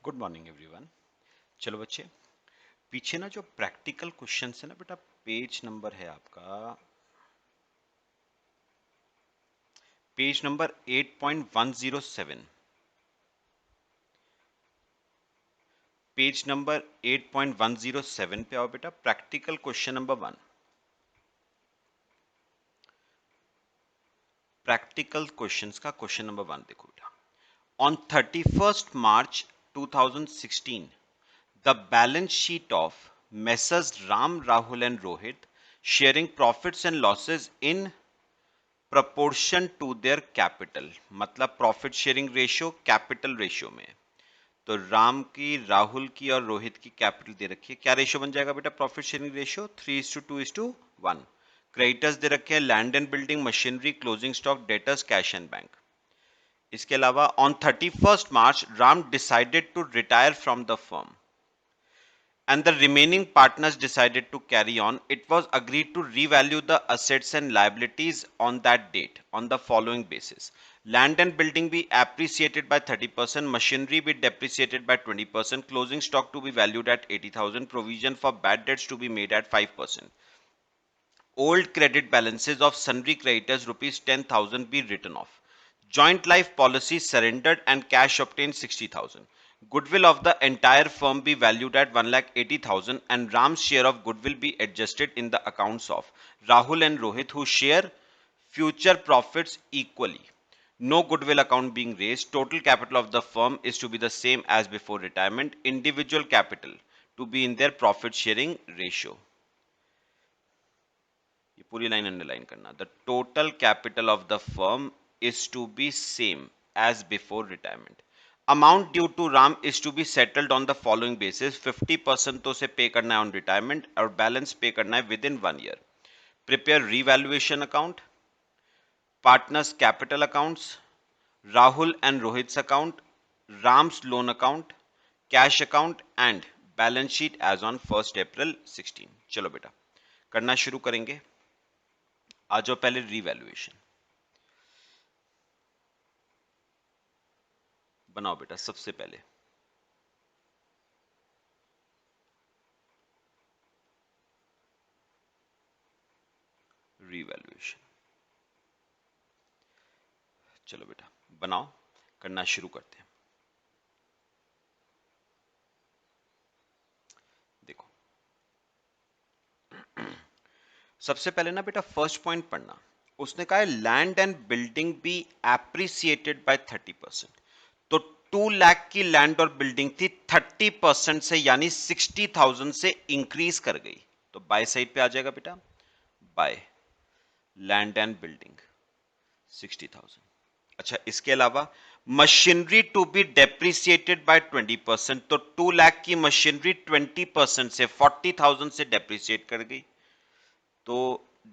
Good morning everyone. चलो बच्चे, पीछे ना जो प्रैक्टिकल क्वेश्चन है ना बेटा, पेज नंबर है आपका पेज नंबर 8.107। पेज नंबर 8.107 पे आओ बेटा। Practical question number 1। Practical questions का क्वेश्चन नंबर 1 देखो बेटा। On 31st March 2016, the balance sheet of Messrs. Ram, Rahul and Rohit sharing profits and losses in proportion to their capital, मतलब profit sharing ratio capital ratio में। तो राम की, राहुल की और रोहित की कैपिटल दे रखी है। क्या रेशियो बन जाएगा बेटा? Profit sharing ratio 3:2:1। क्रेडिटर्स दे रखे हैं land and building, machinery, closing stock, debtors, cash and bank. इसके अलावा on 31st March Ram decided to retire from the firm and the remaining partners decided to carry on. It was agreed to revalue the assets and liabilities on that date on the following basis: land and building be appreciated by 30%, machinery be depreciated by 20%, closing stock to be valued at 80,000, provision for bad debts to be made at 5%. Old credit balances of sundry creditors rupees 10,000 be written off. Joint life policy surrendered and cash obtained 60,000. Goodwill of the entire firm be valued at 1,80,000 and Ram's share of goodwill be adjusted in the accounts of Rahul and Rohit, who share future profits equally. No goodwill account being raised. Total capital of the firm is to be the same as before retirement. Individual capital to be in their profit sharing ratio. ये पूरी line underline करना। The total capital of the firm is to be same as before retirement. Amount due to Ram is to be settled on the following basis: 50% तो उसे पे करना है on retirement और balance पे करना है within 1 year. Prepare revaluation account, partners capital accounts, Rahul and Rohit's account, Ram's loan account, cash account and balance sheet as on 1 April 16। चलो बेटा करना शुरू करेंगे। आ जाओ पहले रीवैल्यूएशन बनाओ बेटा। सबसे पहले रीवैल्यूएशन, चलो बेटा बनाओ, करना शुरू करते हैं। देखो सबसे पहले ना बेटा फर्स्ट पॉइंट पढ़ना। उसने कहा है land and building be appreciated by 30%। तो 2 लाख की लैंड और बिल्डिंग थी, 30% से यानी 60,000 से इंक्रीज कर गई। तो बाय साइड पे आ जाएगा बेटा, बाय लैंड एंड बिल्डिंग 60,000। अच्छा, इसके अलावा machinery to be depreciated by 20%। तो 2 लाख की मशीनरी 20% से 40,000 से डेप्रिसिएट कर गई, तो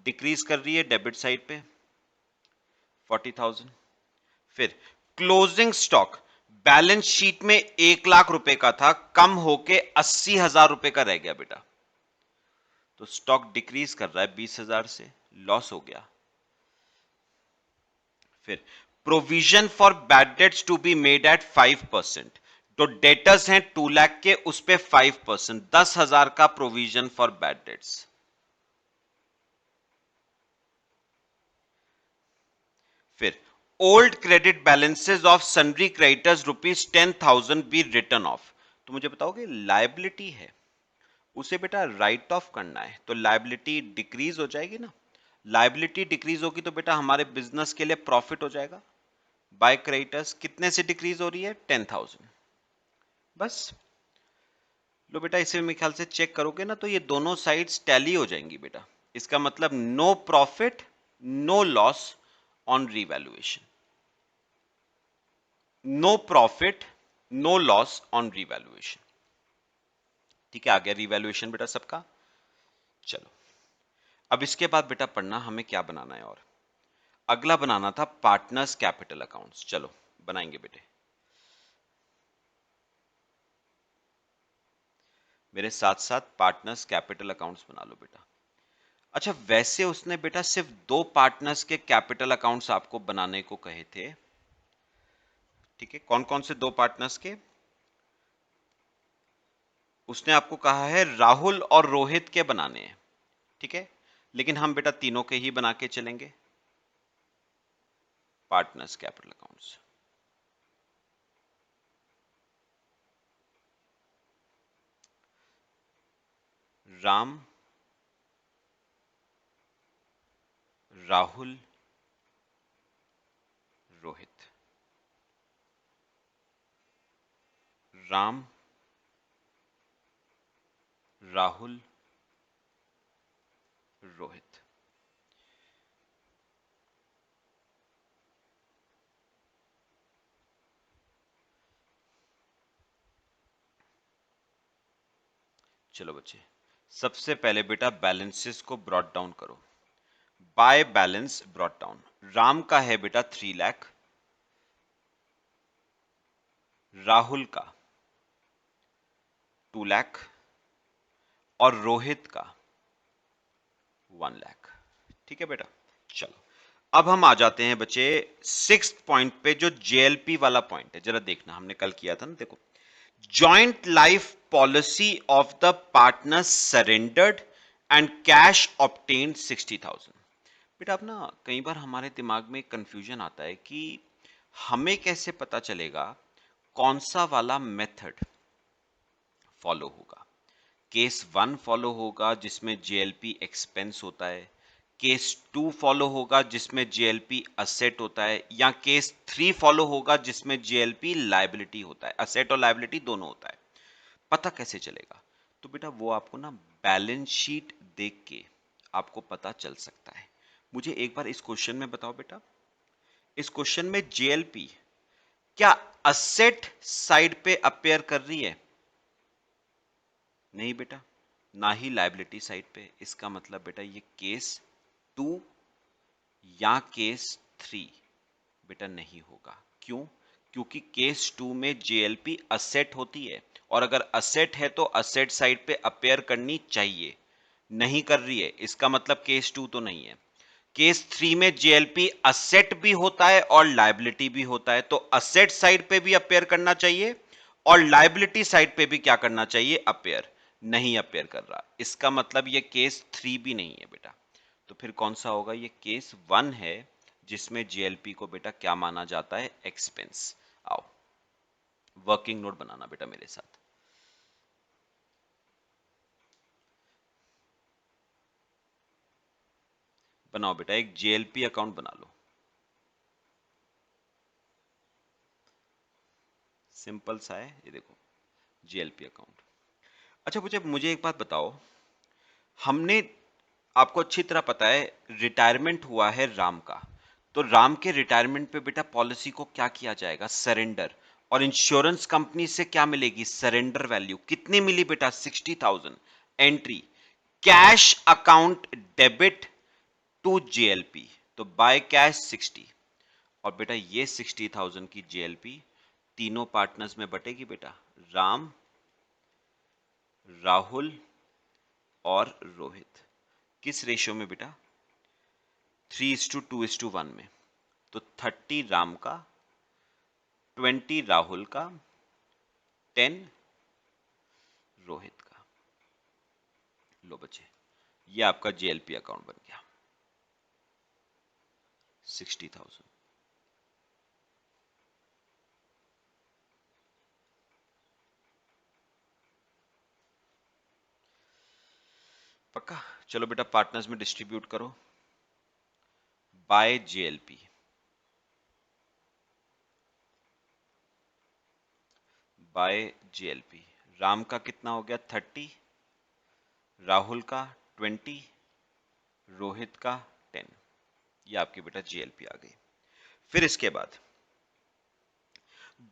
डिक्रीज कर रही है डेबिट साइड पे 40,000। फिर क्लोजिंग स्टॉक बैलेंस शीट में 1 लाख रुपए का था, कम होके 80,000 रुपए का रह गया बेटा। तो स्टॉक डिक्रीज कर रहा है 20,000 से, लॉस हो गया। फिर provision for bad debts to be made at 5%। तो डेटर्स हैं 2 लाख के, उस पे 5%, 10,000 का प्रोविजन फॉर बैड डेट्स। फिर old credit balances of sundry creditors rupees 10,000 be written off. तो मुझे बताओगे लायबिलिटी है, उसे बेटा राइट ऑफ करना है, तो लायबिलिटी डिक्रीज हो जाएगी ना। लायबिलिटी डिक्रीज होगी तो बेटा हमारे बिजनेस के लिए प्रॉफिट हो जाएगा। बाय क्रेडिटर्स कितने से डिक्रीज हो रही है? 10,000। बस लो बेटा, इसे मेरे ख्याल से चेक करोगे ना तो ये दोनों साइड्स टैली हो जाएंगी बेटा। इसका मतलब no profit no loss on revaluation, no profit no loss on revaluation. ठीक है, आ गया रीवैल्यूएशन बेटा सबका। चलो अब इसके बाद बेटा पढ़ना हमें क्या बनाना है, और अगला बनाना था पार्टनर्स कैपिटल अकाउंट्स। चलो बनाएंगे बेटे, मेरे साथ साथ पार्टनर्स कैपिटल अकाउंट्स बना लो बेटा। अच्छा, वैसे उसने बेटा सिर्फ 2 पार्टनर्स के कैपिटल अकाउंट्स आपको बनाने को कहे थे। ठीक है, कौन कौन से 2 पार्टनर्स के? उसने आपको कहा है राहुल और रोहित के बनाने हैं, ठीक है, लेकिन हम बेटा तीनों के ही बना के चलेंगे, partners capital accounts. Ram, Rahul, Rohit. Ram, Rahul, Rohit. चलो बच्चे, सबसे पहले बेटा बैलेंसेस को ब्रॉट डाउन करो। By balance brought down, Ram का है बेटा 3 लाख, राहुल का 2 लाख और रोहित का 1 लाख। ठीक है बेटा, चलो अब हम आ जाते हैं बच्चे 6th पॉइंट पे, जो जेएलपी वाला पॉइंट है। जरा देखना, हमने कल किया था ना, देखो, joint life policy of the partner surrendered and cash obtained 60,000। बेटा अब ना कई बार हमारे दिमाग में कंफ्यूजन आता है कि हमें कैसे पता चलेगा कौन सा वाला मेथड फॉलो होगा। केस 1 फॉलो होगा जिसमें जेएलपी एक्सपेंस होता है, केस 2 फॉलो होगा जिसमें जेएलपी असेट होता है, या केस 3 फॉलो होगा जिसमें जेएलपी लायबिलिटी होता है, असेट और लायबिलिटी दोनों होता है। पता कैसे चलेगा? तो बेटा वो आपको ना बैलेंस शीट देख के आपको पता चल सकता है। मुझे एक बार इस क्वेश्चन में बताओ बेटा, इस क्वेश्चन में जेएलपी क्या असेट साइड पे अपेयर कर रही है? नहीं बेटा, ना ही लायबिलिटी साइड पे। इसका मतलब बेटा ये केस 2 या केस 3 बेटा नहीं होगा। क्यों? क्योंकि केस 2 में जेएलपी असेट होती है, और अगर असेट है तो असेट साइड पे अपेयर करनी चाहिए, नहीं कर रही है, इसका मतलब केस 2 तो नहीं है। केस 3 में जेएलपी असेट भी होता है और लायबिलिटी भी होता है, तो असेट साइड पे भी अपेयर करना चाहिए और लायबिलिटी साइड पे भी क्या करना चाहिए? अपेयर। नहीं अपेयर कर रहा, इसका मतलब ये केस 3 भी नहीं है बेटा। तो फिर कौन सा होगा? ये केस 1 है जिसमें जेएलपी को बेटा क्या माना जाता है? एक्सपेंस। आओ वर्किंग नोट बनाना बेटा मेरे साथ। बनाओ बेटा, एक जेएलपी अकाउंट बना लो, सिंपल सा है ये, देखो जेएलपी अकाउंट। अच्छा मुझे मुझे एक बात बताओ, हमने, आपको अच्छी तरह पता है रिटायरमेंट हुआ है राम का, तो राम के रिटायरमेंट पे बेटा पॉलिसी को क्या किया जाएगा? सरेंडर। और इंश्योरेंस कंपनी से क्या मिलेगी? Surrender value. कितनी मिली बेटा? 60,000। Entry, cash account debit to JLP, तो बाय कैश 60। और बेटा ये 60,000 की जेएलपी तीनों पार्टनर्स में बटेगी बेटा, राम, राहुल और रोहित। किस रेशियो में बेटा? 3:2:1 में। तो 30 राम का, 20 राहुल का, 10 रोहित का। लो बच्चे, ये आपका जेएलपी अकाउंट बन गया 60,000। पक्का? चलो बेटा पार्टनर्स में डिस्ट्रीब्यूट करो by JLP. By JLP, Ram का कितना हो गया? 30, राहुल का 20, रोहित का 10। ये आपकी बेटा जेएलपी आ गई। फिर इसके बाद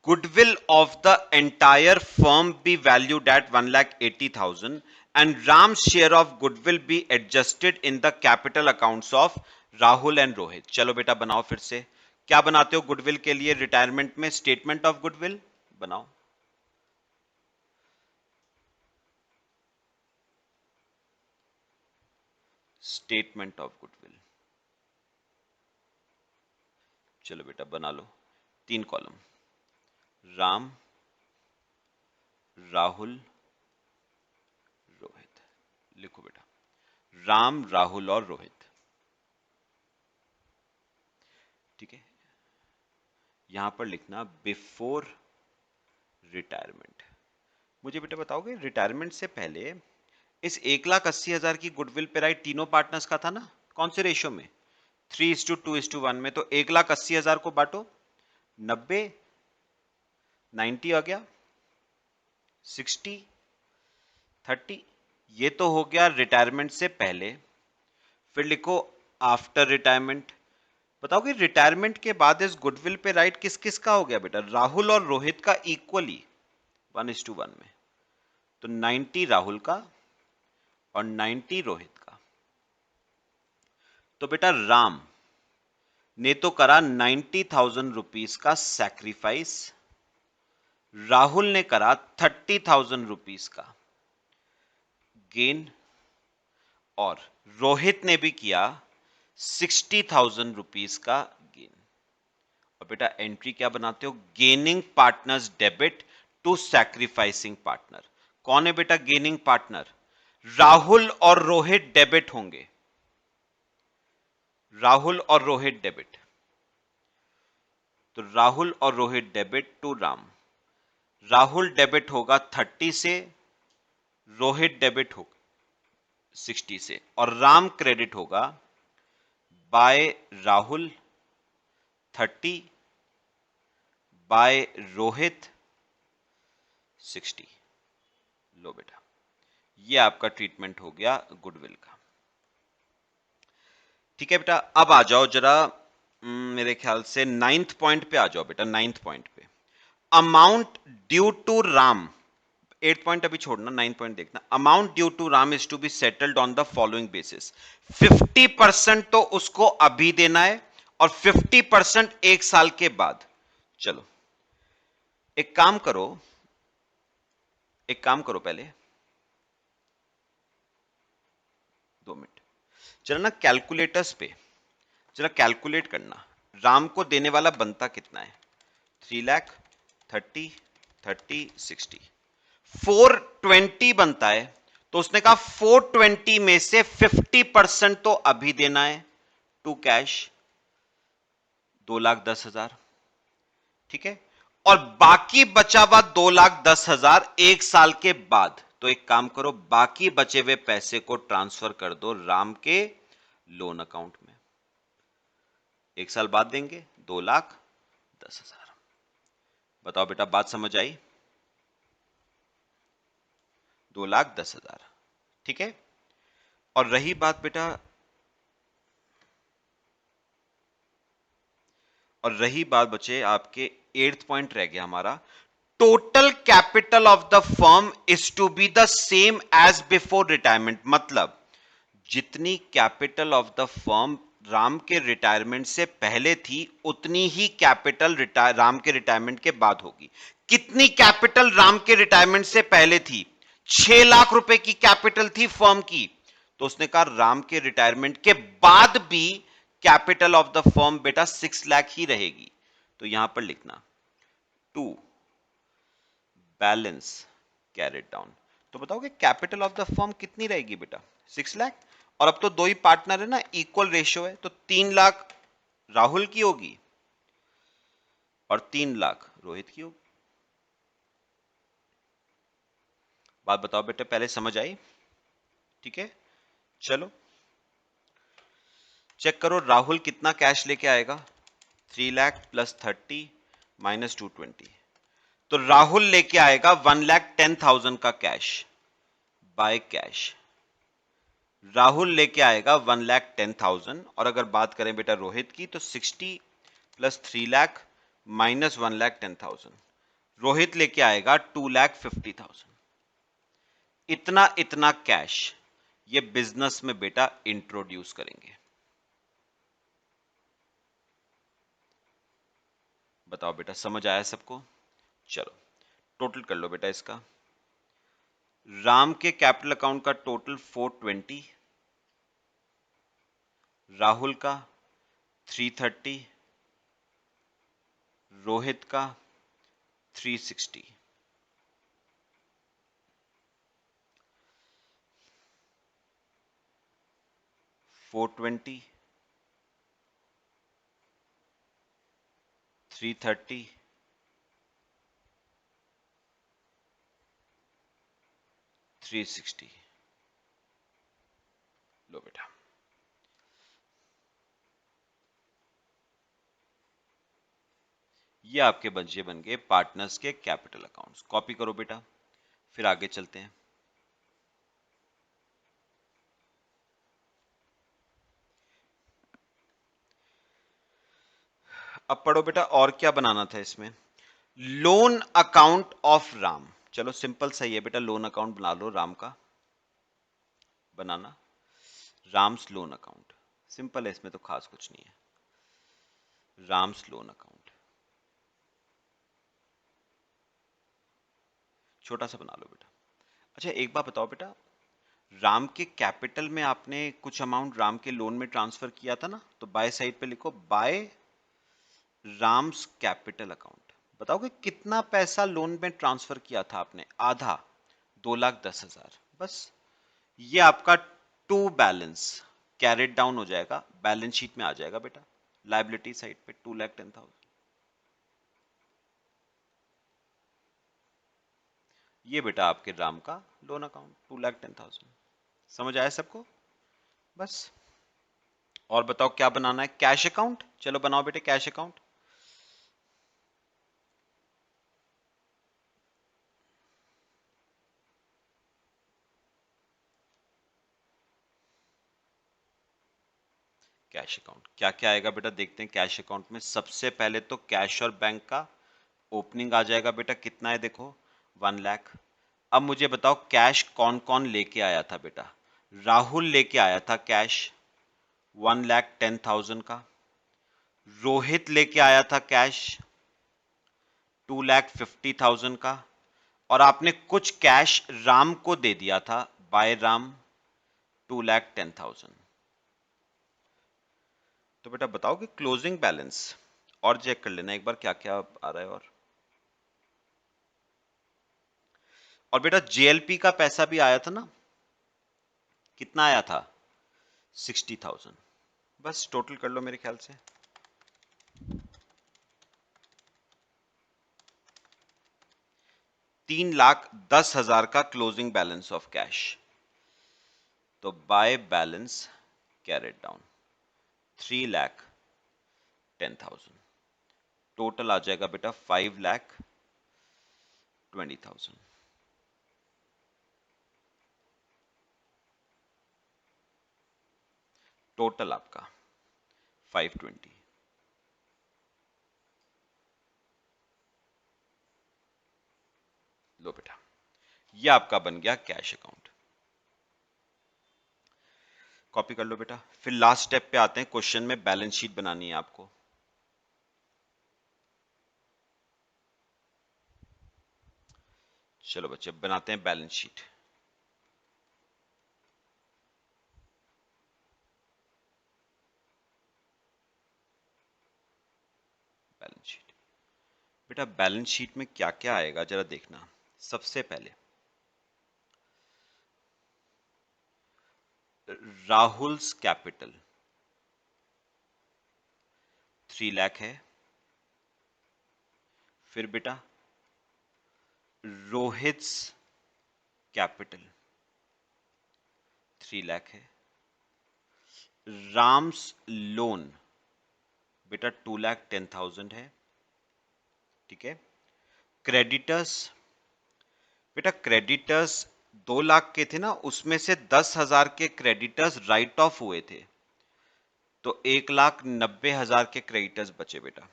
goodwill of the entire firm be valued at 1,80,000 and Ram's share of goodwill be adjusted in the capital accounts of Rahul and Rohit। चलो बेटा बनाओ फिर से। क्या बनाते हो गुडविल के लिए रिटायरमेंट में? स्टेटमेंट ऑफ गुडविल बनाओ। स्टेटमेंट ऑफ गुडविल, चलो बेटा बना लो। 3 कॉलम, राम, राहुल लिखो बेटा, राम, राहुल और रोहित। ठीक है, यहां पर लिखना बिफोर रिटायरमेंट। मुझे बेटा बताओगे, रिटायरमेंट से पहले इस 1,80,000 की गुडविल पे राइट तीनों पार्टनर्स का था ना, कौन से रेशियो में? 3:2:1 में। तो 1,80,000 को बांटो, 90, 90 आ गया, 60, 30। ये तो हो गया रिटायरमेंट से पहले। फिर लिखो आफ्टर रिटायरमेंट। बताओगे रिटायरमेंट के बाद इस गुडविल पे राइट किस किस का हो गया बेटा? राहुल और रोहित का इक्वली 1:1 में। तो 90 राहुल का और 90 रोहित का। तो बेटा राम ने तो करा 90,000 रुपीस का सैक्रिफाइस, राहुल ने करा 30,000 रुपीस का गेन, और रोहित ने भी किया 60,000 रुपीस का गेन। और बेटा एंट्री क्या बनाते हो? Gaining partners debit to sacrificing partner. कौन है बेटा गेनिंग पार्टनर? राहुल और रोहित डेबिट होंगे, राहुल और रोहित डेबिट। तो राहुल और Rohit debit to Ram. Rahul debit होगा 30 से, रोहित डेबिट होगा 60 से, और राम क्रेडिट होगा बाय राहुल 30 बाय रोहित 60। लो बेटा, ये आपका ट्रीटमेंट हो गया गुडविल का। ठीक है बेटा, अब आ जाओ जरा मेरे ख्याल से 9th पॉइंट पे आ जाओ बेटा। 9th पॉइंट पे amount due to Ram. 8 point अभी छोड़ना, 9 पॉइंट देखना। Amount due to Ram is to be settled on the following basis. 50% तो उसको अभी देना है और 50% 1 साल के बाद। चलो एक काम करो, एक काम करो, पहले 2 मिनट जरा ना कैलकुलेटर्स पे जरा कैलकुलेट करना, राम को देने वाला बनता कितना है? 3 लाख, 30, 30, 60, 420 बनता है। तो उसने कहा 420 में से 50% तो अभी देना है टू कैश, 2,10,000। ठीक है, और बाकी बचा हुआ 2,10,000 1 साल के बाद। तो एक काम करो, बाकी बचे हुए पैसे को ट्रांसफर कर दो राम के लोन अकाउंट में। 1 साल बाद देंगे 2,10,000। बताओ बेटा, बात समझ आई? 2,10,000। ठीक है, और रही बात बेटा, और रही बात बचे आपके 8th पॉइंट रह गया हमारा, total capital of the firm is to be the same as before retirement. मतलब जितनी capital of the firm Ram के रिटायरमेंट से पहले थी, उतनी ही कैपिटल राम के रिटायरमेंट के बाद होगी। कितनी कैपिटल राम के रिटायरमेंट से पहले थी? 6 लाख रुपए की कैपिटल थी फर्म की। तो उसने कहा राम के रिटायरमेंट के बाद भी कैपिटल ऑफ द फर्म बेटा 6 लाख ही रहेगी। तो यहां पर लिखना टू बैलेंस कैरेट डाउन। तो बताओगे कैपिटल ऑफ द फर्म कितनी रहेगी बेटा? 6 लाख। और अब तो दो ही पार्टनर है ना, इक्वल रेशियो है, तो 3 लाख राहुल की होगी और 3 लाख रोहित की होगी। बात बताओ बेटे, पहले समझ आई? ठीक है, चलो चेक करो राहुल कितना कैश लेके आएगा। 3 लाख प्लस 30 माइनस 220। तो राहुल लेके आएगा 1,10,000 का कैश बाय कैश। राहुल लेके आएगा 1,10,000। और अगर बात करें बेटा रोहित की, तो 60 प्लस 3 लाख माइनस 1,10,000। रोहित लेके आएगा 2,50,000। इतना इतना कैश ये बिजनेस में बेटा इंट्रोड्यूस करेंगे। बताओ बेटा, समझ आया सबको? चलो टोटल कर लो बेटा इसका। राम के कैपिटल अकाउंट का टोटल 420, राहुल का 330, रोहित का 360। 420, 330, 360। लो बेटा, ये आपके बन गए पार्टनर्स के कैपिटल अकाउंट्स। कॉपी करो बेटा, फिर आगे चलते हैं। अब पढ़ो बेटा, और क्या बनाना था इसमें। Loan account of Ram. चलो सिंपल सही है बेटा, लोन अकाउंट बना लो राम का, बनाना राम्स लोन अकाउंट। सिंपल है, इसमें तो खास कुछ नहीं है। राम्स लोन अकाउंट छोटा सा बना लो बेटा। अच्छा एक बात बताओ बेटा, राम के कैपिटल में आपने कुछ अमाउंट राम के लोन में ट्रांसफर किया था ना, तो बाय साइड पे लिखो बाय राम्स कैपिटल अकाउंट। बताओगे कितना पैसा लोन में ट्रांसफर किया था आपने? आधा, 2,10,000। बस ये आपका टू बैलेंस कैरेट डाउन हो जाएगा, बैलेंस शीट में आ जाएगा बेटा, लायबिलिटी साइड पे 2,10,000। ये बेटा आपके राम का लोन अकाउंट 2,10,000। समझ आया सबको? बस। और बताओ क्या बनाना है? Cash account. चलो बनाओ बेटे कैश अकाउंट। कैश अकाउंट क्या क्या आएगा बेटा, देखते हैं। कैश अकाउंट में सबसे पहले तो कैश और बैंक का ओपनिंग आ जाएगा बेटा। कितना है देखो, 1,00,000। अब मुझे बताओ कैश कौन कौन लेके आया था बेटा? राहुल लेके आया था कैश 1,10,000 का। रोहित लेके आया था कैश 2,50,000 का। और आपने कुछ कैश राम को दे दिया था, बाय राम 2,10,000। तो बेटा बताओ कि क्लोजिंग बैलेंस, और चेक कर लेना एक बार क्या क्या आ रहा है। और बेटा जेएलपी का पैसा भी आया था ना, कितना आया था? 60,000। बस टोटल कर लो मेरे ख्याल से। 3,10,000 का क्लोजिंग बैलेंस ऑफ कैश। तो by balance carried down 3,10,000। Total आ जाएगा बेटा 5,20,000। टोटल आपका 520। लो बेटा, ये आपका बन गया कैश अकाउंट। कॉपी कर लो बेटा। फिर लास्ट स्टेप पे आते हैं, क्वेश्चन में बैलेंस शीट बनानी है आपको। चलो बच्चे बनाते हैं बैलेंस शीट। बैलेंस शीट बेटा, बैलेंस शीट में क्या क्या आएगा जरा देखना। सबसे पहले राहुल्स कैपिटल 3,00,000 है। फिर बेटा रोहित्स कैपिटल 3,00,000 है। राम्स लोन बेटा 2,10,000 है। ठीक है। क्रेडिटर्स बेटा, क्रेडिटर्स 2,00,000 के थे ना, उसमें से 10,000 के क्रेडिटर्स राइट ऑफ हुए थे, तो 1,90,000 के क्रेडिटर्स बचे बेटा।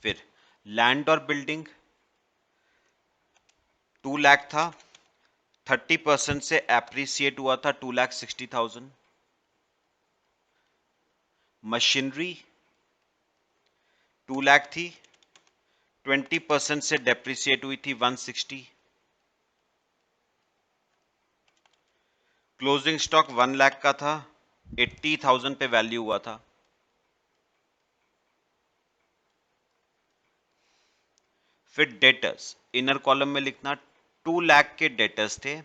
फिर लैंड और बिल्डिंग 2,00,000 था, 30% से एप्रिसिएट हुआ था 2,60,000। मशीनरी 2,00,000 थी, 20% से डेप्रिसिएट हुई थी 160। क्लोजिंग स्टॉक 1,00,000 का था, 80,000 पे वैल्यू हुआ था। फिर डेटर्स इनर कॉलम में लिखना, 2,00,000 के डेटर्स थे।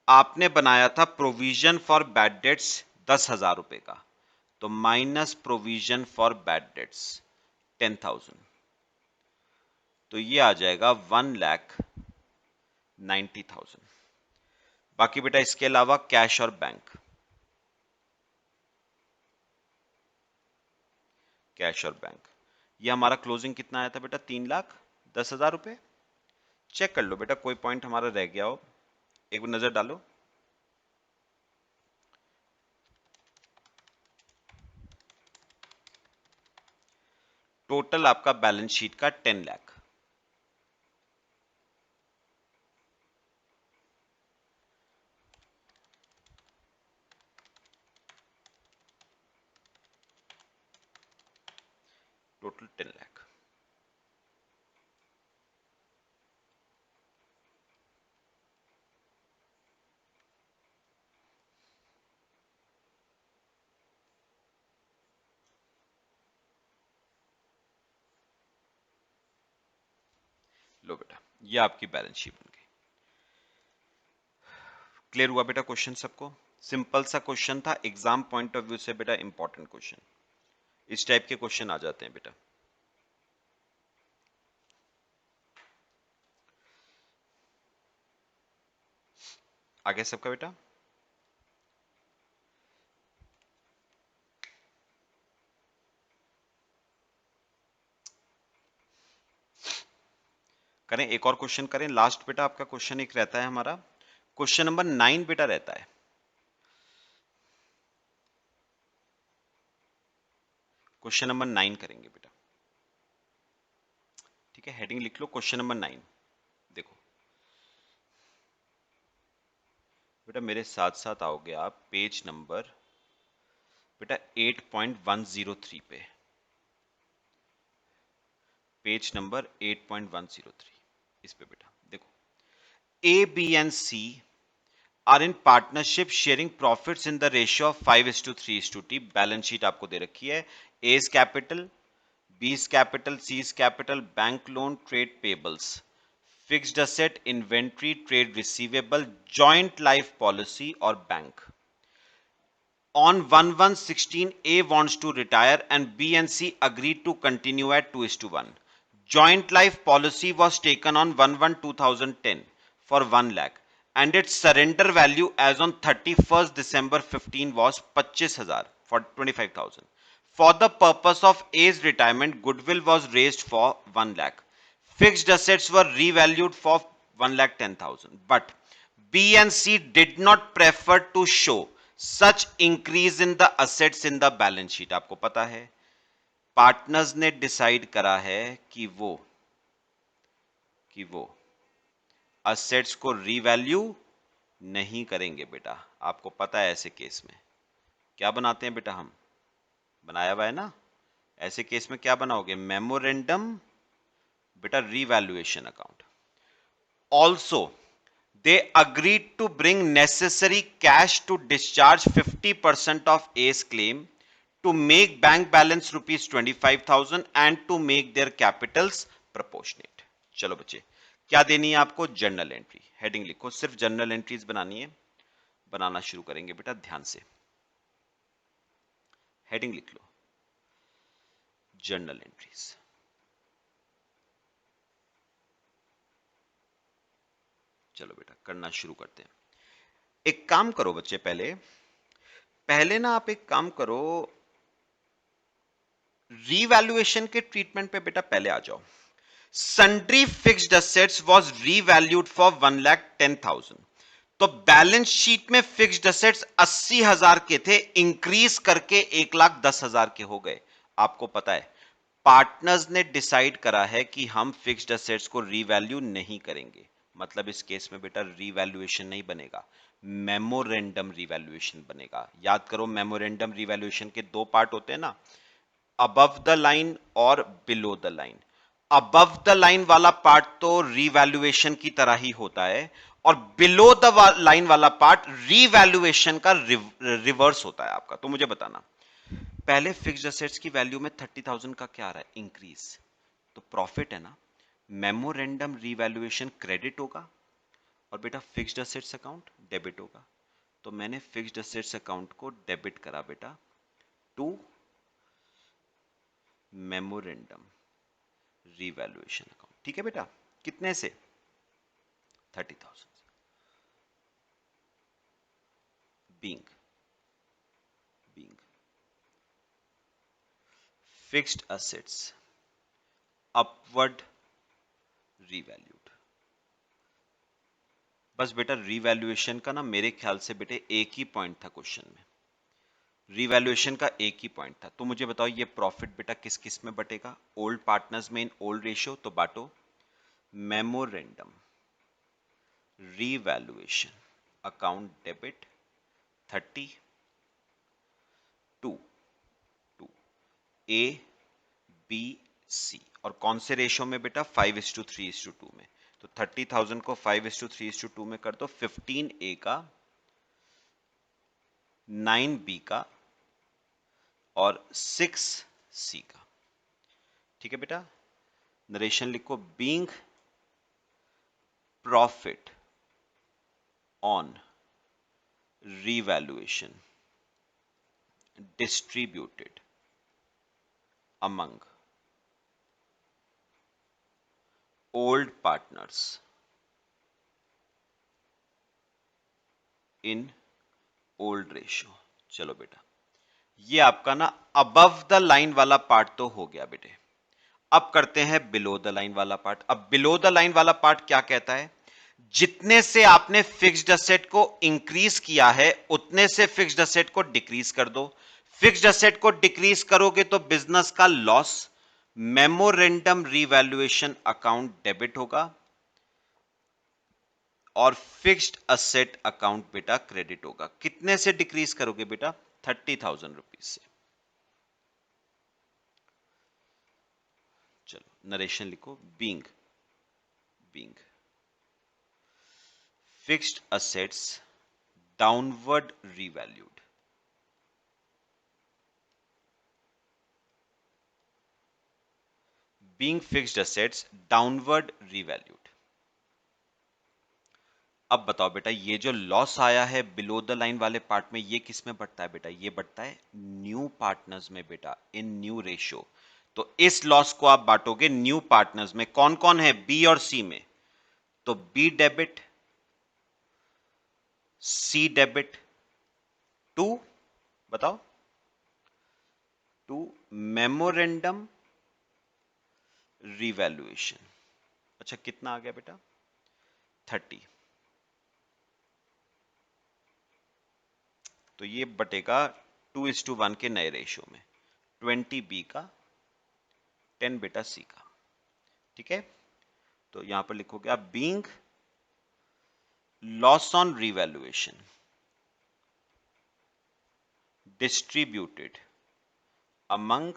आपने बनाया था प्रोविजन फॉर बैड डेट्स 10,000 रुपए का, तो minus provision for bad dates 10,000, तो ये आ जाएगा 1,90,000। बाकी बेटा इसके अलावा कैश और बैंक, कैश और बैंक, ये हमारा क्लोजिंग कितना आया था बेटा? 3,10,000 रुपए। चेक कर लो बेटा, कोई पॉइंट हमारा रह गया हो, एक बार नजर डालो। टोटल आपका बैलेंस शीट का 10 लाख। टोटल 10 लाख। लो बेटा, ये आपकी बैलेंस शीट बन गई। क्लियर हुआ बेटा क्वेश्चन सबको? सिंपल सा क्वेश्चन था, एग्जाम पॉइंट ऑफ व्यू से बेटा इंपॉर्टेंट क्वेश्चन। इस टाइप के क्वेश्चन आ जाते हैं बेटा। आगे सबका बेटा? करें एक और क्वेश्चन करें, लास्ट बेटा आपका क्वेश्चन एक रहता है हमारा, क्वेश्चन नंबर 9 बेटा रहता है। क्वेश्चन नंबर 9 करेंगे बेटा, ठीक है? हेडिंग लिख लो, क्वेश्चन नंबर 9। देखो बेटा, मेरे साथ साथ आओगे आप पेज नंबर बेटा 8.103 पे, पेज नंबर 8.103, इस पे बेटा देखो, A, B and C are in partnership sharing profits in the ratio of 5:3:T। Balance sheet आपको दे रखी है, A is capital, B is capital, C is capital, bank loan, trade payables, fixed asset, inventory, trade receivable, joint life policy और bank। On 1/1/16, A wants to retire and B and C agreed to continue at 2:1. Joint life policy was taken on 1/1/2010 for 1 lakh and its surrender value as on 31st December 15 was 25,000 for 25,000. For the purpose of A's retirement, goodwill was raised for 1 lakh. Fixed assets were revalued for 1,10,000. But B and C did not prefer to show such increase in the assets in the balance sheet। आपको पता है partners ने decide करा है कि वो assets को revalue नहीं करेंगे बेटा। आपको पता है ऐसे केस में क्या बनाते हैं बेटा, हम बनाया हुआ है ना, ऐसे केस में क्या बनाओगे? मेमोरेंडम बेटा revaluation account. Also they agreed to bring necessary cash to discharge 50% of A's claim, to make bank balance rupees 25,000 and to make their capitals proportionate। चलो बच्चे, क्या देनी है आपको? Journal entry. हेडिंग लिखो, सिर्फ जर्नल एंट्रीज बनानी है। बनाना शुरू करेंगे बेटा ध्यान से, हेडिंग लिख लो, जर्नल एंट्रीज। चलो बेटा करना शुरू करते हैं। एक काम करो बच्चे, पहले पहले ना आप एक काम करो, रीवैल्यूएशन के ट्रीटमेंट पे बेटा पहले आ जाओ। Sundry fixed assets was revalued for 1,10,000। तो बैलेंस शीट में फिक्स्ड असेट्स 80,000 के थे, इंक्रीज करके 1,10,000 के हो गए। आपको पता है पार्टनर्स ने डिसाइड करा है कि हम फिक्स्ड असेट्स को रीवैल्यू नहीं करेंगे। मतलब इस केस में बेटा रीवैल्यूएशन नहीं बनेगा, मेमोरेंडम रीवैल्यूएशन बनेगा। याद करो, मेमोरेंडम रीवैल्यूएशन के दो पार्ट होते हैं ना, अबव द लाइन और below the line. Above the line वाला पार्ट तो रीवैल्यूएशन की तरह ही होता है, और बिलो द लाइन वाला पार्ट रीवैल्यूएशन का रिवर्स होता है आपका। तो मुझे बताना, पहले फिक्स्ड असेट्स की वैल्यू में 30,000 का क्या आ रहा है? इंक्रीज। तो प्रॉफिट है ना, मेमोरेंडम रीवैल्यूएशन क्रेडिट होगा और बेटा फिक्स्ड असेट्स अकाउंट डेबिट होगा। तो मैंने फिक्स्ड असेट्स अकाउंट को डेबिट करा बेटा टू मेमोरेंडम रीवैल्यूएशन अकाउंट। ठीक है बेटा, कितने से? 30,000। Being fixed assets upward revalued. बस बेटा रीवैल्यूएशन का ना मेरे ख्याल से बेटे एक ही पॉइंट था क्वेश्चन में, रीवैल्यूएशन का एक ही पॉइंट था। तो मुझे बताओ ये प्रॉफिट बेटा किस किस में बटेगा? ओल्ड पार्टनर्स में इन ओल्ड रेशियो, तो बांटो memorandum revaluation account debit 30 to A B C. और कौन से रेशियो में बेटा? 5:3:2 में। तो 30,000 को 5:3:2 में कर दो। 15 ए का, 9 बी का और 6 सी का। ठीक है बेटा, नरेशन लिखो being profit on revaluation distributed among old partners in old ratio। चलो बेटा, ये आपका ना अबव द लाइन वाला पार्ट तो हो गया बेटे। अब करते हैं बिलो द लाइन वाला पार्ट। अब बिलो द लाइन वाला पार्ट क्या कहता है? जितने से आपने फिक्स्ड असेट को इंक्रीज किया है उतने से फिक्स्ड असेट को डिक्रीज कर दो। फिक्स्ड असेट को डिक्रीज करोगे तो बिजनेस का loss, memorandum revaluation account debit होगा और फिक्स्ड असेट अकाउंट बेटा क्रेडिट होगा। कितने से डिक्रीज करोगे बेटा? 30,000 रुपीज से। चलो नरेशन लिखो being fixed assets downward revalued। being fixed assets downward revalued। अब बताओ बेटा, ये जो लॉस आया है बिलो द लाइन वाले पार्ट में, ये किस में बढ़ता है बेटा? ये बढ़ता है न्यू पार्टनर्स में बेटा, इन न्यू रेशियो। तो इस लॉस को आप बांटोगे न्यू पार्टनर्स में। कौन कौन है? बी और सी में। तो B debit, C debit to, बताओ, टू मेमोरेंडम रिवैल्यूएशन। अच्छा कितना आ गया बेटा? 30। तो ये बटेगा 2:1 के नए रेशियो में, 20 बी का, 10 बेटा सी का। ठीक है, तो यहां पर लिखोगे आप being loss on revaluation distributed among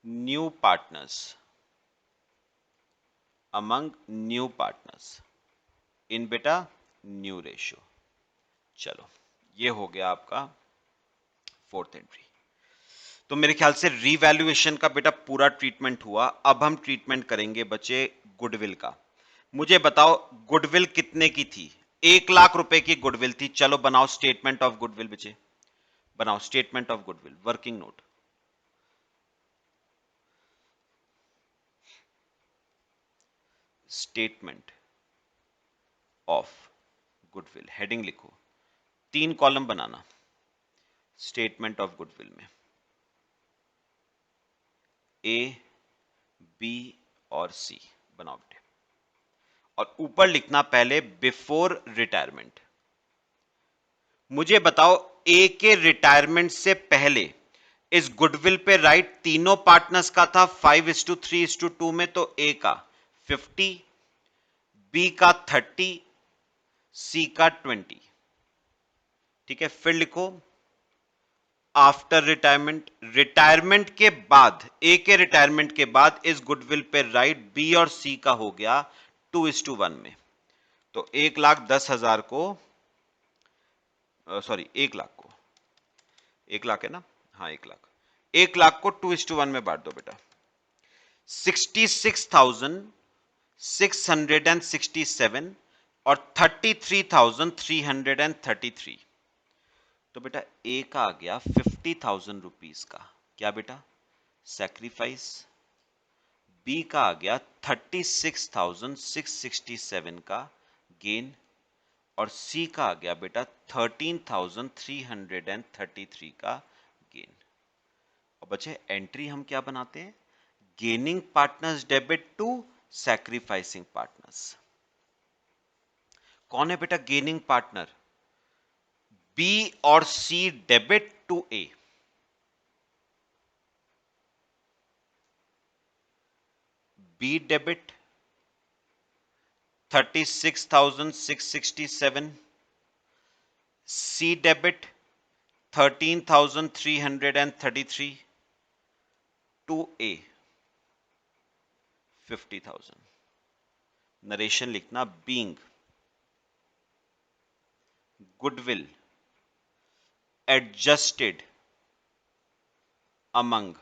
new partners in बेटा न्यू रेशियो। चलो ये हो गया आपका फोर्थ एंट्री। तो मेरे ख्याल से रीवैल्यूएशन का बेटा पूरा ट्रीटमेंट हुआ। अब हम ट्रीटमेंट करेंगे बच्चे गुडविल का। मुझे बताओ गुडविल कितने की थी? 1,00,000 रुपए की गुडविल थी। चलो बनाओ स्टेटमेंट ऑफ गुडविल बच्चे, बनाओ statement of goodwill, working note. Statement of goodwill, heading लिखो, 3 column banana statement of goodwill में, ए बी और सी बनाओ बेटे। और ऊपर लिखना पहले बिफोर रिटायरमेंट। मुझे बताओ ए के रिटायरमेंट से पहले इस गुडविल पे राइट तीनों पार्टनर्स का था 5:3:2 में। तो ए का 50, बी का 30, सी का 20। ठीक है, फिर लिखो आफ्टर रिटायरमेंट। रिटायरमेंट के बाद, ए के रिटायरमेंट के बाद इस गुडविल पे राइट बी और सी का हो गया 2:1 में। तो 1,10,000 को, सॉरी 1,00,000 को, 1,00,000 है ना, हाँ 1,00,000, 1,00,000 को 2:1 में बांट दो बेटा। 66,667 और 33,333। तो बेटा ए का आ गया 50,000 रुपीज का क्या बेटा, सैक्रिफाइस। बी का आ गया 36,667 का गेन। और सी का आ गया बेटा 13,333 का गेन। और बच्चे एंट्री हम क्या बनाते हैं, gaining partners debit to sacrificing partners. कौन है बेटा गेनिंग पार्टनर, बी और C debit to A. B debit 36,667, C debit 13,333 to A 50,000। Narration लिखना, being goodwill adjusted among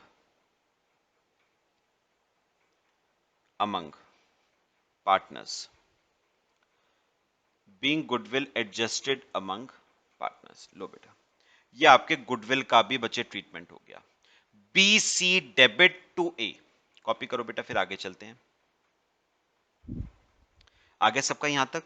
partners, being goodwill adjusted among partners। लो बेटा ये आपके गुडविल का भी बच्चे ट्रीटमेंट हो गया। B C debit to A, copy करो बेटा, फिर आगे चलते हैं। आगे सबका यहां तक।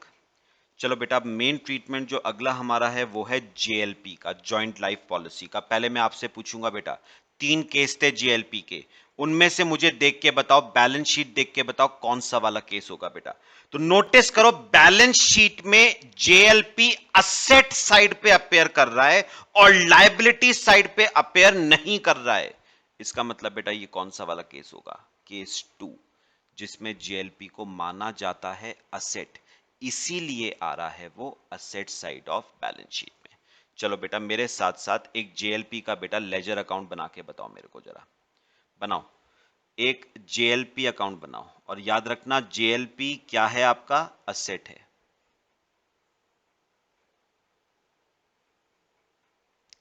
चलो बेटा मेन ट्रीटमेंट जो अगला हमारा है वो है जेएलपी का, जॉइंट लाइफ पॉलिसी का। पहले मैं आपसे पूछूंगा बेटा, 3 केस थे जेएलपी के, उनमें से मुझे देख के बताओ, बैलेंस शीट देख के बताओ कौन सा वाला केस होगा बेटा। तो नोटिस करो बैलेंस शीट में जेएलपी असेट साइड पे अपेयर कर रहा है और लायबिलिटी साइड पे अपेयर नहीं कर रहा है। इसका मतलब बेटा ये कौन सा वाला केस होगा, केस 2, जिसमें जेएलपी को माना जाता है असेट, इसीलिए आ रहा है वो asset side of balance sheet में। चलो बेटा मेरे साथ साथ एक जेएलपी का बेटा लेजर अकाउंट बना के बताओ मेरे को जरा। बनाओ एक जेएलपी अकाउंट बनाओ, और याद रखना जेएलपी क्या है आपका, असेट है।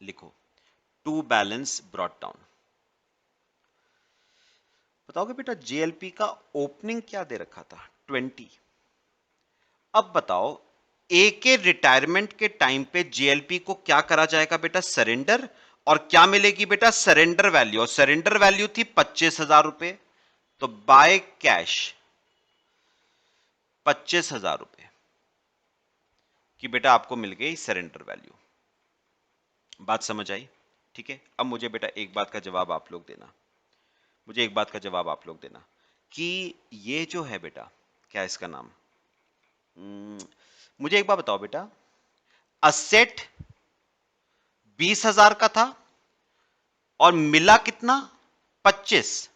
लिखो टू बैलेंस ब्रॉट डाउन। बताओगे बेटा जेएलपी का ओपनिंग क्या दे रखा था, 20। अब बताओ ए के रिटायरमेंट के टाइम पे जेएलपी को क्या करा जाएगा बेटा, सरेंडर। और क्या मिलेगी बेटा, सरेंडर वैल्यू। और सरेंडर वैल्यू थी 25,000 रुपए। तो बाय कैश 25,000 रुपए की बेटा आपको मिल गई सरेंडर वैल्यू। बात समझ आई? ठीक है, अब मुझे बेटा एक बात का जवाब आप लोग देना, मुझे एक बात का जवाब आप लोग देना कि ये जो है बेटा, क्या इसका नाम, मुझे एक बात बताओ बेटा, असेट 20,000 का था और मिला कितना, 25।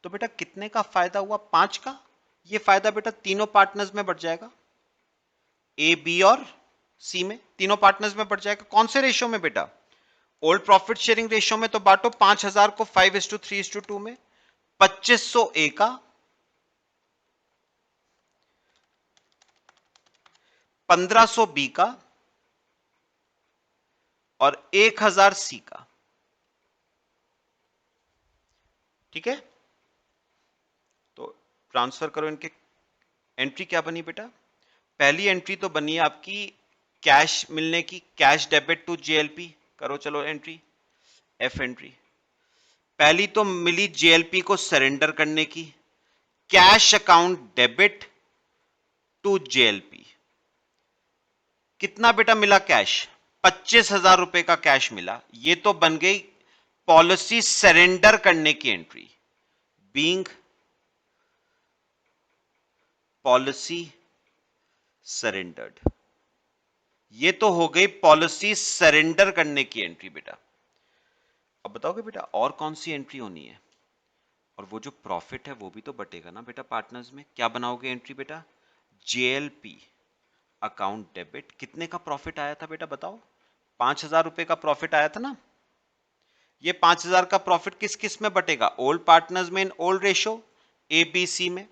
तो बेटा कितने का फायदा हुआ, 5 का। ये फायदा बेटा तीनों पार्टनर्स में बढ़ जाएगा, ए बी और सी में, तीनों पार्टनर्स में बढ़ जाएगा। कौन से रेशियो में बेटा, ओल्ड प्रॉफिट शेयरिंग रेशियो में। तो बांटो 5,000 को 5:3:2 में, 2500 ए का, 1500 बी का और 1,000 सी का। ठीक है, तो ट्रांसफर करो इनके। एंट्री क्या बनी बेटा, पहली एंट्री तो बनी है आपकी कैश मिलने की, कैश डेबिट टू जेएलपी। करो चलो एंट्री, एफ एंट्री। पहली तो मिली जेएलपी को सरेंडर करने की, cash account debit to JLP. कितना बेटा मिला कैश, 25,000 रुपए का कैश मिला। ये तो बन गई पॉलिसी सरेंडर करने की एंट्री, बीइंग पॉलिसी सरेंडर्ड। ये तो हो गई पॉलिसी सरेंडर करने की एंट्री बेटा। अब बताओगे बेटा और कौन सी एंट्री होनी है, और वो जो प्रॉफिट है वो भी तो बटेगा ना बेटा पार्टनर्स में। क्या बनाओगे एंट्री बेटा, जेएलपी अकाउंट डेबिट। कितने का प्रॉफिट आया था बेटा बताओ, 5,000 रुपए का प्रॉफिट आया था ना। ये 5,000 का प्रॉफिट किस किस में बटेगा, ओल्ड पार्टनर्स में in old ratio, A B C में।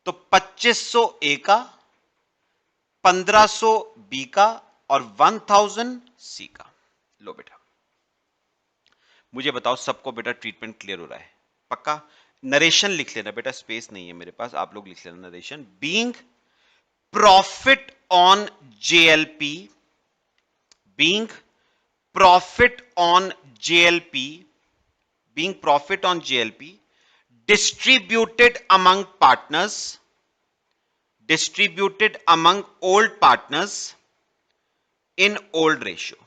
तो 2500 ए का, 1500 बी का और 1000 सी का। लो बेटा मुझे बताओ सबको बेटा ट्रीटमेंट क्लियर हो रहा है पक्का। नरेशन लिख लेना बेटा, स्पेस नहीं है मेरे पास, आप लोग लिख लेना narration. Being profit on JLP, being profit on JLP, being profit on JLP, distributed among partners, distributed among old partners in old ratio,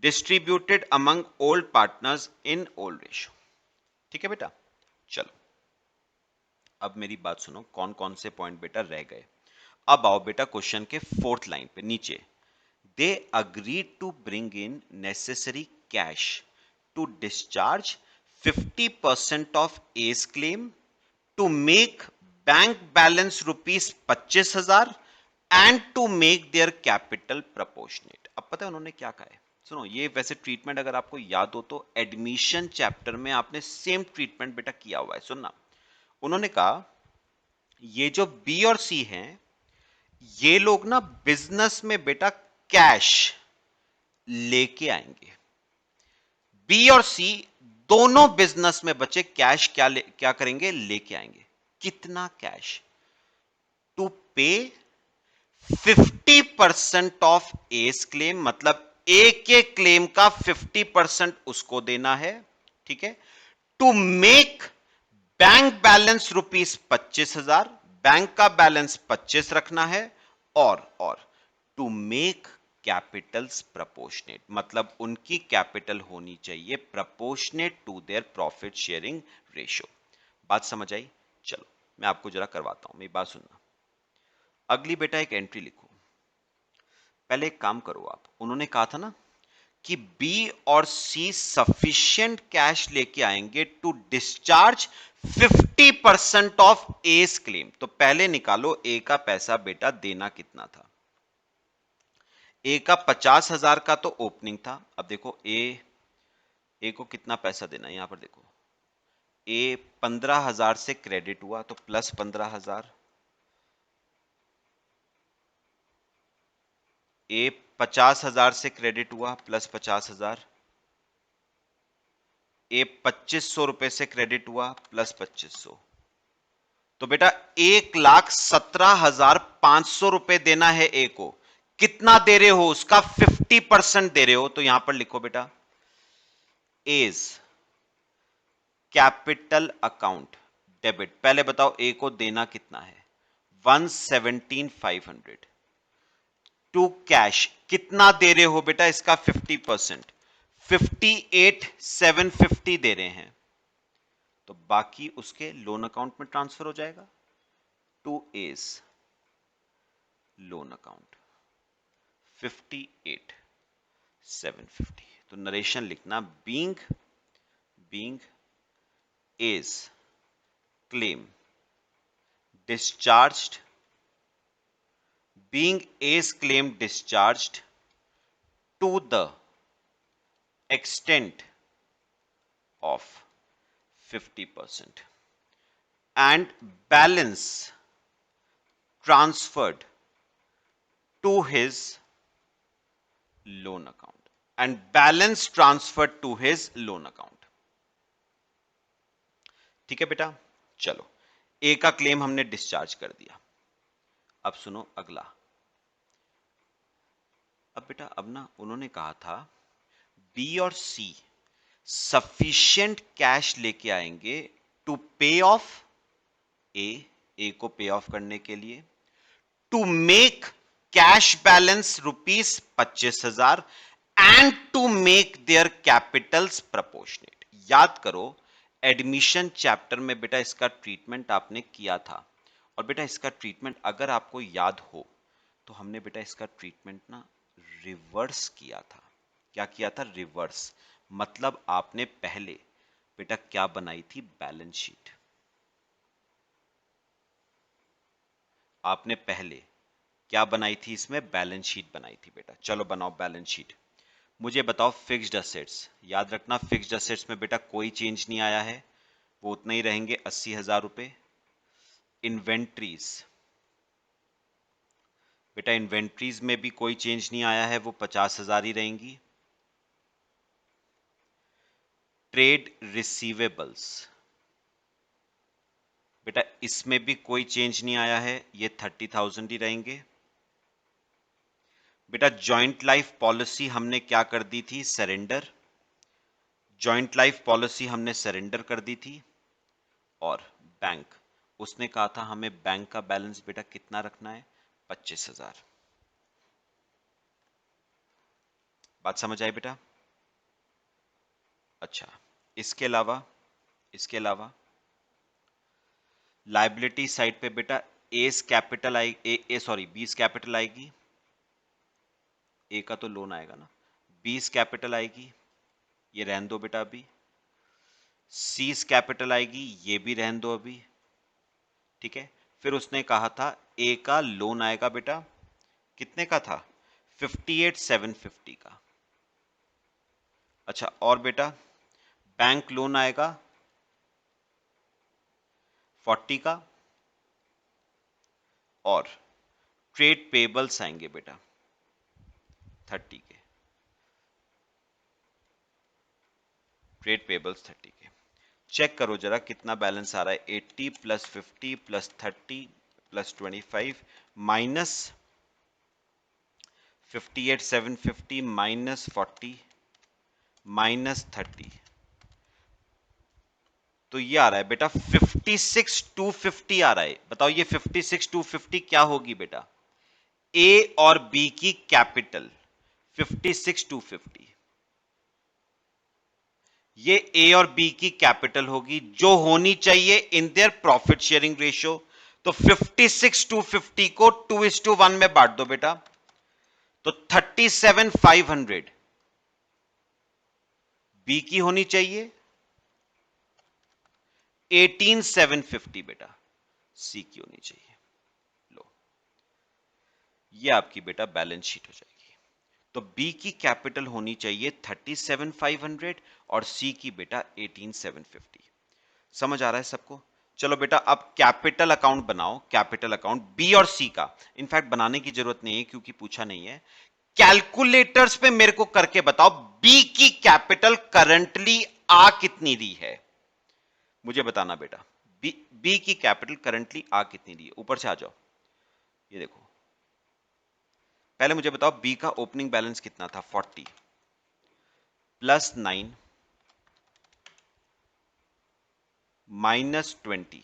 distributed among old partners in old ratio. ठीक है बेटा, चलो अब मेरी बात सुनो, कौन कौन से पॉइंट बेटा रह गए। अब आओ बेटा क्वेश्चन के फोर्थ लाइन पे नीचे, they agreed to bring in necessary cash to discharge 50% of A's claim to make bank balance rupees 25,000 and to make their capital proportionate. अब पता है उन्होंने क्या कहा है, सुनो, ये वैसे ट्रीटमेंट अगर आपको याद हो तो एडमिशन चैप्टर में आपने सेम ट्रीटमेंट बेटा किया हुआ है। सुनना, उन्होंने कहा ये जो बी और सी हैं, ये लोग ना बिजनेस में बेटा कैश लेके आएंगे। बी और सी दोनों बिजनेस में बचे कैश क्या करेंगे, लेके आएंगे। कितना कैश? टू पे 50% ऑफ एस क्लेम, मतलब ए के क्लेम का 50% उसको देना है, ठीक है। To make bank balance rupees 25,000, bank का बैलेंस 25 रखना है, और टू मेक कैपिटल्स प्रपोर्शनेट, मतलब उनकी कैपिटल होनी चाहिए proportionate to their profit sharing ratio. बात समझ आई? चलो मैं आपको जरा करवाता हूं, मेरी बात सुनना। अगली बेटा एक एंट्री लिखो। पहले एक काम करो आप, उन्होंने कहा था ना कि बी और सी सफिशिएंट कैश लेके आएंगे to discharge 50% of A's claim. तो पहले निकालो ए का पैसा बेटा देना कितना था। ए का 50,000 का तो ओपनिंग था। अब देखो ए को कितना पैसा देना है, यहां पर देखो, ए 15,000 से क्रेडिट हुआ तो प्लस 15,000, ए 50,000 से क्रेडिट हुआ प्लस 50,000, ए 2500 रुपए से क्रेडिट हुआ प्लस 2500। तो बेटा 1,17,500 रुपए देना है ए को। कितना दे रहे हो? उसका 50% दे रहे हो। तो यहां पर लिखो बेटा एज कैपिटल अकाउंट डेबिट। पहले बताओ ए को देना कितना है? 117,500 टू कैश। कितना दे रहे हो बेटा इसका 50%? 58,750 दे रहे हैं। तो बाकी उसके लोन अकाउंट में ट्रांसफर हो जाएगा टू एज लोन अकाउंट 58,750। तो नरेशन लिखना, being A's claim discharged, being A's claim discharged to the extent of 50% and balance transferred to his loan account, and balance transferred to his loan account। ठीक है बेटा, चलो ए का claim हमने discharge कर दिया। अब सुनो अगला। अब बेटा अब ना उन्होंने कहा था बी और सी सफिशिएंट कैश लेके आएंगे टू पे ऑफ ए को पे ऑफ करने के लिए, to make cash balance rupees 25,000 and to make their capitals proportionate. याद करो एडमिशन चैप्टर में बेटा इसका ट्रीटमेंट आपने किया था, और बेटा इसका ट्रीटमेंट अगर आपको याद हो तो हमने बेटा इसका ट्रीटमेंट ना रिवर्स किया था। क्या किया था? रिवर्स। मतलब आपने पहले बेटा क्या बनाई थी? Balance sheet. आपने पहले क्या बनाई थी? इसमें बैलेंस शीट बनाई थी बेटा। चलो बनाओ बैलेंस शीट। मुझे बताओ फिक्स्ड असेट्स। याद रखना फिक्स्ड असेट्स में बेटा कोई चेंज नहीं आया है, वो उतना ही रहेंगे 80,000 रुपए। इन्वेंट्रीज, बेटा इन्वेंट्रीज में भी कोई चेंज नहीं आया है, वो 50,000 ही रहेंगी। ट्रेड रिसीवेबल्स, बेटा इसमें भी कोई चेंज नहीं आया है, ये 30,000 ही रहेंगे। बेटा जॉइंट लाइफ पॉलिसी हमने क्या कर दी थी, सरेंडर। जॉइंट लाइफ पॉलिसी हमने सरेंडर कर दी थी। और बैंक, उसने कहा था हमें बैंक का बैलेंस बेटा कितना रखना है, 25,000। बात समझ आई बेटा? अच्छा, इसके अलावा लाइबिलिटी साइड पे बेटा एस कैपिटल आएगी, सॉरी बीस कैपिटल आएगी। ए का तो लोन आएगा ना, 20 कैपिटल आएगी, ये रहन दो बेटा अभी। सीस कैपिटल आएगी, ये भी रहन दो अभी, ठीक है। फिर उसने कहा था ए का लोन आएगा बेटा, कितने का था, 58,750 का। अच्छा, और बेटा बैंक लोन आएगा 40 का, और ट्रेड पेबल्स आएंगे बेटा 30 के। ट्रेड पेबल्स 30 के। चेक करो जरा कितना बैलेंस आ रहा है, 80 plus 50 plus 30 plus 25 minus 58,750 minus 40 minus 30, तो ये आ रहा है बेटा 56,250 आ रहा है। बताओ ये 56,250 क्या होगी बेटा, ए और बी की कैपिटल 56,250, ये ए और बी की कैपिटल होगी जो होनी चाहिए in their profit sharing ratio. तो 56,250 को 2:1 में बांट दो बेटा, तो 37,500 बी की होनी चाहिए, 18,750 बेटा सी की होनी चाहिए। लो, ये आपकी बेटा बैलेंस शीट हो जाएगी। तो बी की कैपिटल होनी चाहिए 37,500 और सी की बेटा 18,750। समझ आ रहा है सबको? चलो बेटा अब कैपिटल अकाउंट बनाओ, कैपिटल अकाउंट बी और सी का। इनफैक्ट बनाने की जरूरत नहीं है क्योंकि पूछा नहीं है। कैलकुलेटर्स पे मेरे को करके बताओ बी की कैपिटल करंटली आ कितनी रही है, मुझे बताना बेटा। बी की कैपिटल करंटली आ कितनी रही है, ऊपर से आ जाओ। ये देखो, पहले मुझे बताओ बी का ओपनिंग बैलेंस कितना था, 40 प्लस 9 माइनस 20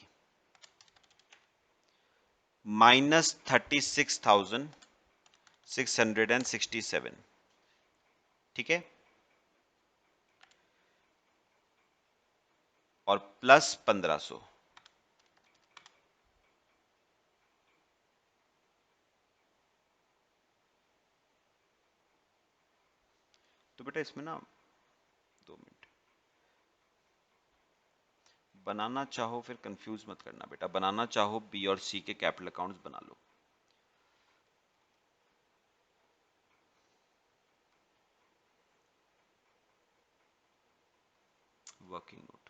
माइनस 36,667, ठीक है, और प्लस 1,500। तो बेटा इसमें ना 2 मिनट, बनाना चाहो फिर कंफ्यूज मत करना बेटा, बनाना चाहो बी और सी के कैपिटल अकाउंट्स बना लो। वर्किंग नोट,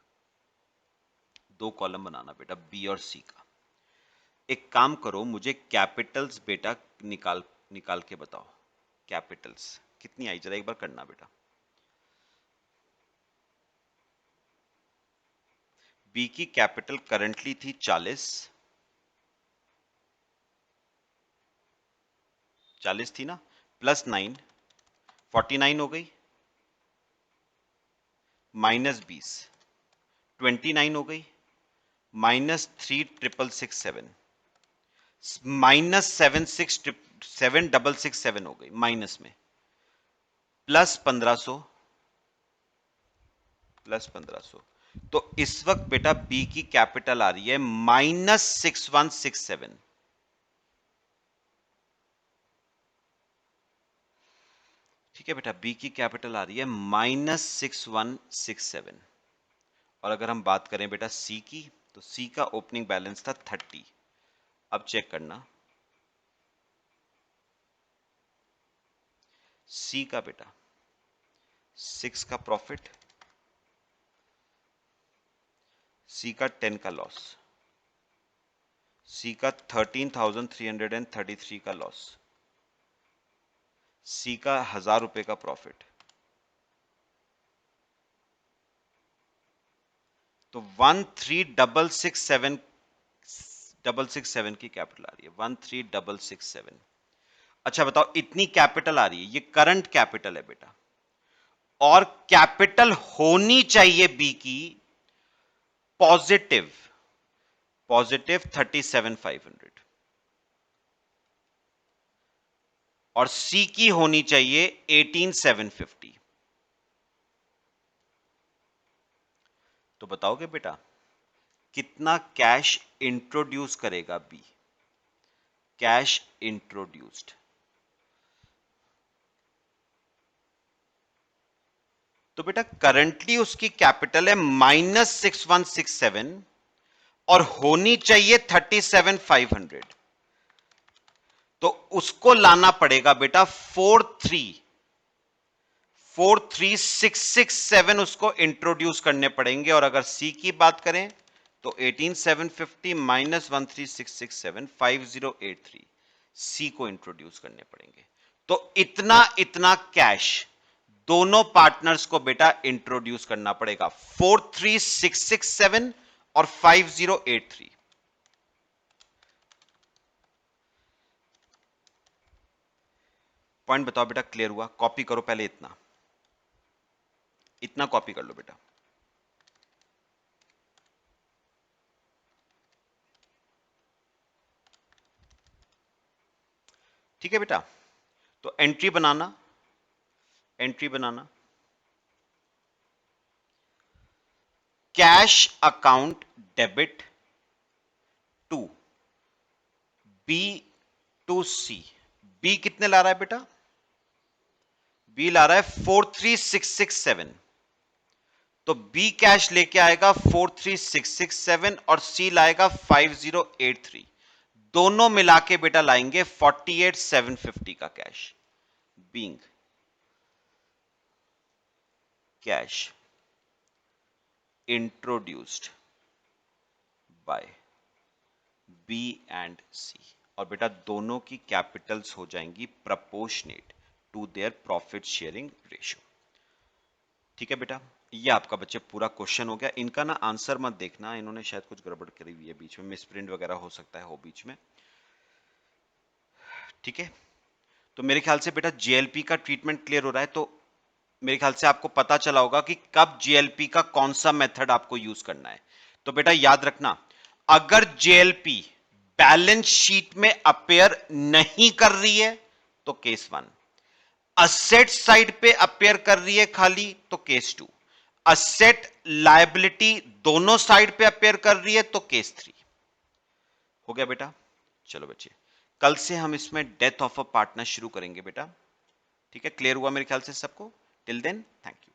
2 कॉलम बनाना बेटा बी और सी का। एक काम करो, मुझे कैपिटल्स बेटा निकाल निकाल के बताओ, कैपिटल्स कितनी आई जरा एक बार करना बेटा। बी की कैपिटल करंटली थी 40 थी ना, प्लस 9 49 हो गई, माइनस 20 29 हो गई, माइनस 3,667 माइनस 7,667 हो गई माइनस में, प्लस 1,500 प्लस 1,500। तो इस वक्त बेटा बी की कैपिटल आ रही है -6167। ठीक है बेटा, बी की कैपिटल आ रही है -6167। और अगर हम बात करें बेटा सी की, तो सी का ओपनिंग बैलेंस था 30। अब चेक करना सी का बेटा 6 का प्रॉफिट, सी का 10 का लॉस, सी का 13,333 का लॉस, सी का 1,000 रुपए का प्रॉफिट। तो 13,667 1367 की कैपिटल आ रही है, 13667। अच्छा बताओ, इतनी कैपिटल आ रही है, ये करंट कैपिटल है बेटा, और कैपिटल होनी चाहिए बी की पॉजिटिव, पॉजिटिव 37,500, और सी की होनी चाहिए 18,750। तो बताओगे बेटा कितना कैश इंट्रोड्यूस करेगा बी? कैश इंट्रोड्यूस्ड, तो बेटा करंटली उसकी कैपिटल है -6167 और होनी चाहिए 37,500, तो उसको लाना पड़ेगा बेटा 43667 उसको इंट्रोड्यूस करने पड़ेंगे। और अगर सी की बात करें तो 18,750 माइनस 13667 5083 सी को इंट्रोड्यूस करने पड़ेंगे। तो इतना इतना कैश दोनों पार्टनर्स को बेटा इंट्रोड्यूस करना पड़ेगा, 43667 और 5083। पॉइंट बताओ बेटा, क्लियर हुआ? कॉपी करो पहले, इतना इतना कॉपी कर लो बेटा। ठीक है बेटा, तो एंट्री बनाना, एंट्री बनाना, cash account debit to B to C. B कितने ला रहा है बेटा? बी ला रहा है 43667, तो बी कैश लेके आएगा 43667 और सी लाएगा 5083। दोनों मिला के बेटा लाएंगे 48,750 का cash, being cash introduced by B and C. और बेटा दोनों की कैपिटल्स हो जाएंगी proportionate to their profit sharing ratio. ठीक है बेटा, ये आपका बच्चे पूरा क्वेश्चन हो गया। इनका ना आंसर मत देखना, इन्होंने शायद कुछ गड़बड़ करी हुई है बीच में, मिसप्रिंट वगैरह हो सकता है हो बीच में। ठीक है, तो मेरे ख्याल से बेटा जीएलपी का ट्रीटमेंट क्लियर हो रहा है। तो मेरे ख्याल से आपको पता चला होगा कि कब जीएलपी का कौन सा मेथड आपको यूज करना है। तो बेटा याद रखना, अगर जीएलपी बैलेंस शीट में अपेयर नहीं कर रही है तो केस 1, असेट साइड पे अपेयर कर रही है खाली तो केस 2, असेट लायबिलिटी दोनों साइड पे अपेयर कर रही है तो केस 3। हो गया बेटा? चलो बच्चे, कल से हम इसमें डेथ ऑफ अ पार्टनर शुरू करेंगे बेटा। ठीक है, क्लियर हुआ मेरे ख्याल से सबको? Till then thank you.